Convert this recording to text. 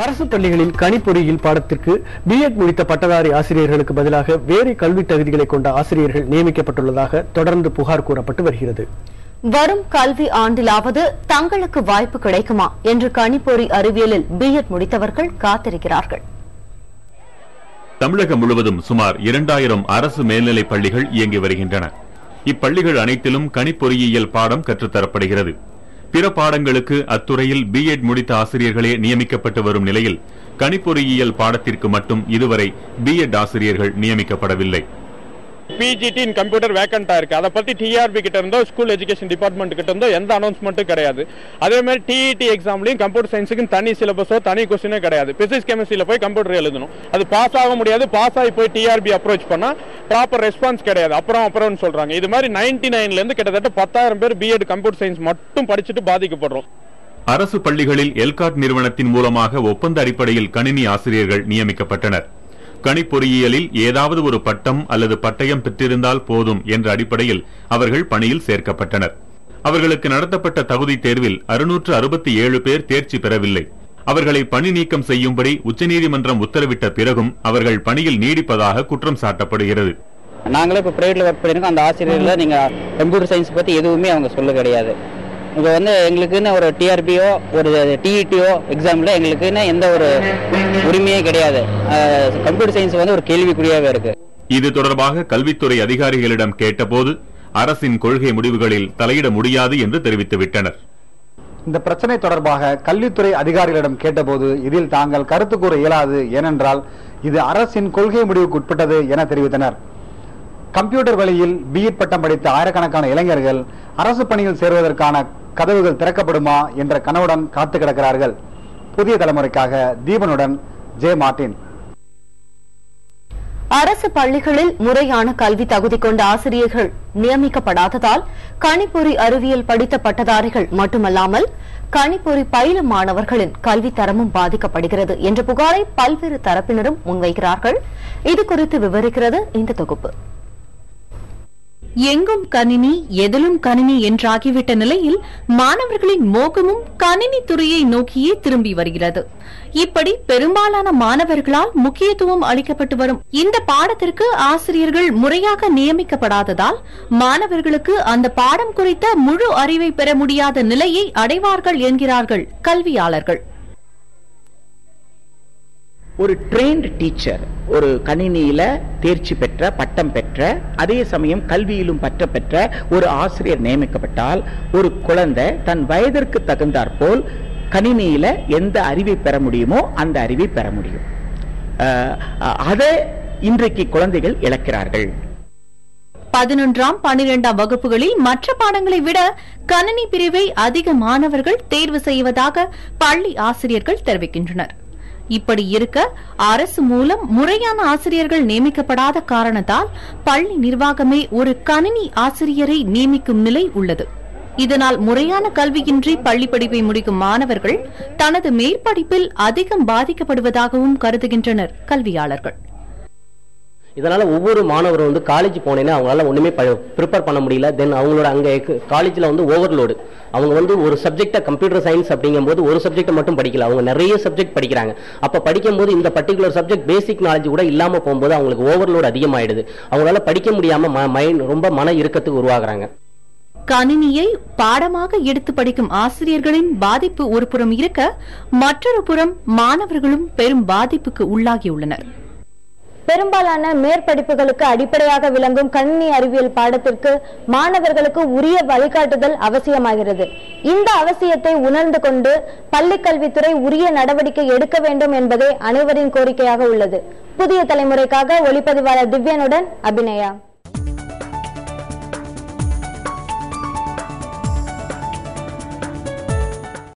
அரசு பள்ளிகளில் கணிப்பொறியியல் பாடத்திற்கு பிஎட் முடித்த பட்டதாரி ஆசிரியர்களுக்கு பதிலாக வேறு கல்வி தகுதிகளை கொண்ட ஆசிரியர்கள் நியமிக்கப்பட்டுள்ளதாக தொடர்ந்து புகார் கூறப்பட்டு வருகிறது. வரும் கல்வி ஆண்டிலாவது தங்களுக்கு வாய்ப்பு கிடைக்குமா என்று கணிப்பொறி அறிவியலில் பிஎட் முடித்தவர்கள் காத்திருக்கிறார்கள். தமிழகம் முழுவதும் சுமார் 2000 அரசு மேல்நிலைப் பள்ளிகள் இயங்கி வருகின்றன. இப்பள்ளிகள் அனைத்திலும் கணிப்பொறியியல் பாடம் கற்றுத்தரப்படுகிறது. பிற பாடங்களுக்கு அத்துறையில் பிஎட் முடித்த ஆசிரியர்களே நியமிக்கப்பட்டு வரும் நிலையில் கணிப்பொறியியல் பாடத்திற்கு மட்டும் இதுவரை பிஎட் ஆசிரியர்கள் நியமிக்கப்படவில்லை. பிஜிடி இன் கம்ப்யூட்டர் வேக்கண்டா இருக்கு. அதை பத்தி டிஆர்பி கிட்ட இருந்தோ ஸ்கூல் எஜுகேஷன் டிபார்ட்மெண்ட் கிட்ட இருந்தோ எந்த அனௌன்ஸ்மெண்ட்டும் கிடையாது. அதே மாதிரி டிஇடி எக்ஸாம்லயும் கம்ப்யூட்டர் சயின்ஸுக்கு தனி சிலபஸோ தனி கொஸ்டினோ கிடையாது. பிசிக்ஸ் கெமிஸ்ட்ரியில போய் கம்ப்யூட்டர் எழுதணும். அது பாஸ் ஆக முடியாது. பாஸ் ஆகி போய் டிஆர்பி அப்ரோச் பண்ணா ப்ராப்பர் ரெஸ்பான்ஸ் கிடையாது. அப்புறம் சொல்றாங்க. இது மாதிரி 99ல இருந்து கிட்டத்தட்ட 10,000 பேர் பிஎட் கம்ப்யூட்டர் சயின்ஸ் மட்டும் படிச்சுட்டு பாதிக்கப்படுறோம். அரசு பள்ளிகளில் எல்காட் நிறுவனத்தின் மூலமாக ஒப்பந்த அடிப்படையில் கணினி ஆசிரியர்கள் நியமிக்கப்பட்டனர். கணிப்பொறியியலில் ஏதாவது ஒரு பட்டம் அல்லது பட்டயம் பெற்றிருந்தால் போதும் என்ற அடிப்படையில் அவர்கள் பணியில் சேர்க்கப்பட்டனர். அவர்களுக்கு நடத்தப்பட்ட தகுதி தேர்வில் 667 பேர் தேர்ச்சி பெறவில்லை. அவர்களை பணி நீக்கம் செய்யும்படி உச்சநீதிமன்றம் உத்தரவிட்ட பிறகும் அவர்கள் பணியில் நீடிப்பதாக குற்றம் சாட்டப்படுகிறது. நாங்களே இப்போ பிரைவேட்ல ஒர்க் பண்ணிருக்கோம். அந்த ஆசிரியர்ல நீங்க கம்ப்யூட்டர் சயின்ஸ் பத்தி எதுவுமே அவங்க சொல்ல கிடையாது. இப்போ எங்களுக்குன்னு ஒரு டிஆர்பியோ ஒரு டிஇடியோ எக்ஸாம்ல எங்களுக்குன்னு எந்த ஒரு உரிமையே கிடையாது. கம்ப்யூட்டர் சயின்ஸ் ஒரு கேள்விக்குறியாவே இருக்கு. இது தொடர்பாக கல்வித்துறை அதிகாரிகளிடம் கேட்டபோது அரசின் கொள்கை முடிவுகளில் தலையிட முடியாது என்று தெரிவித்துவிட்டனர். இந்த பிரச்சனை தொடர்பாக கல்வித்துறை அதிகாரிகளிடம் கேட்டபோது இதில் தாங்கள் கருத்து கூற இயலாது, ஏனென்றால் இது அரசின் கொள்கை முடிவுக்கு உட்பட்டது என தெரிவித்தனர். கம்ப்யூட்டர் வழியில் பிஎட் பட்டம் படித்த ஆயிரக்கணக்கான இளைஞர்கள் அரசு பணியில் சேருவதற்கான கதவுகள் திறக்கப்படுமா என்ற கனவுடன் காத்து கிடக்கிறார்கள். புதிய தலைமுறைக்காக தீபனுடன் ஜே மார்டின். அரசு பள்ளிகளில் முறையான கல்வி தகுதி கொண்ட ஆசிரியர்கள் நியமிக்கப்படாததால் கணிப்பொறி அறிவியல் படித்த பட்டதாரிகள் மட்டுமல்லாமல் கணிப்பொறி பயிலும் மாணவர்களின் கல்வி தரமும் பாதிக்கப்படுகிறது என்ற புகாரை பல்வேறு தரப்பினரும் முன்வைக்கிறார்கள். இது குறித்து விவரிக்கிறது இந்த தொகுப்பு. எங்கும் கணினி எதிலும் கணினி என்றாகிவிட்ட நிலையில் மாணவர்களின் மோகமும் கணினி துறையை நோக்கியே திரும்பி வருகிறது. இப்படி பெரும்பாலான மாணவர்களால் முக்கியத்துவம் அளிக்கப்பட்டு வரும் இந்த பாடத்திற்கு ஆசிரியர்கள் முறையாக நியமிக்கப்படாததால் மாணவர்களுக்கு அந்த பாடம் குறித்த முழு அறிவை பெற முடியாத நிலையை அடைவார்கள் என்கிறார்கள் கல்வியாளர்கள். ஒரு ட்ரெயின்டு டீச்சர், ஒரு கணினியில தேர்ச்சி பெற்ற பட்டம் பெற்ற அதே சமயம் கல்வியிலும் பற்ற பெற்ற ஒரு ஆசிரியர் நியமிக்கப்பட்டால் ஒரு குழந்தை தன் வயதிற்கு தகுந்தாற்போல் கணினியில எந்த அறிவை பெற முடியுமோ அந்த அறிவை பெற முடியும். அதை இன்றைக்கு குழந்தைகள் இழக்கிறார்கள். 11ஆம் 12ஆம் வகுப்புகளில் மற்ற பாடங்களை விட கணினி பிரிவை அதிக மாணவர்கள் தேர்வு செய்வதாக பள்ளி ஆசிரியர்கள் தெரிவிக்கின்றனர். இப்படி இருக்க அரசு மூலம் முறையான ஆசிரியர்கள் நியமிக்கப்படாத காரணத்தால் பள்ளி நிர்வாகமே ஒரு கணினி ஆசிரியரை நியமிக்கும் நிலை உள்ளது. இதனால் முறையான கல்வியின்றி பள்ளி படிப்பை முடிக்கும் மாணவர்கள் தனது மேற்படிப்பில் அதிகம் பாதிக்கப்படுவதாகவும் கருதுகின்றனர் கல்வியாளர்கள். இதனால ஒவ்வொரு மாணவரும் காலேஜ் போனேன்னா அவங்களால ஒண்ணுமே ப்ரிப்பேர் பண்ண முடியல. தென் அவங்களோட அங்க காலேஜ்ல ஓவர்லோடு. அவங்க ஒரு சப்ஜெக்ட கம்ப்யூட்டர் சயின்ஸ் அப்படிங்கும் போது ஒரு சப்ஜெக்ட் மட்டும் படிக்கல, அவங்க நிறைய சப்ஜெக்ட் படிக்கிறாங்க. அப்ப படிக்கும் போது இந்த பர்டிகுலர் சப்ஜெக்ட் பேசிக் நாலேஜ் கூட இல்லாம போகும்போது அவங்களுக்கு ஓவர்லோடு அதிகமாயிடுது. அவங்களால படிக்க முடியாம மைண்ட் ரொம்ப மன இறுக்கத்துக்கு உருவாகுறாங்க. கணினியை பாடமாக எடுத்து படிக்கும் ஆசிரியர்களின் பாதிப்பு ஒரு புறம் இருக்க, மற்றொரு புறம் மாணவர்களும் பெரும் பாதிப்புக்கு உள்ளாகியுள்ளனர். பெரும்பாலான மேற்படிப்புகளுக்கு அடிப்படையாக விளங்கும் கணினி அறிவியல் பாடத்திற்கு மாணவர்களுக்கு உரிய வழிகாட்டுதல் அவசியமாகிறது. இந்த அவசியத்தை உணர்ந்து கொண்டு பள்ளிக்கல்வித்துறை உரிய நடவடிக்கை எடுக்க வேண்டும் என்பதே அனைவரின் கோரிக்கையாக உள்ளது. புதிய தலைமுறைக்காக ஒளிப்பதிவாளர் திவ்யனுடன் அபிநயா.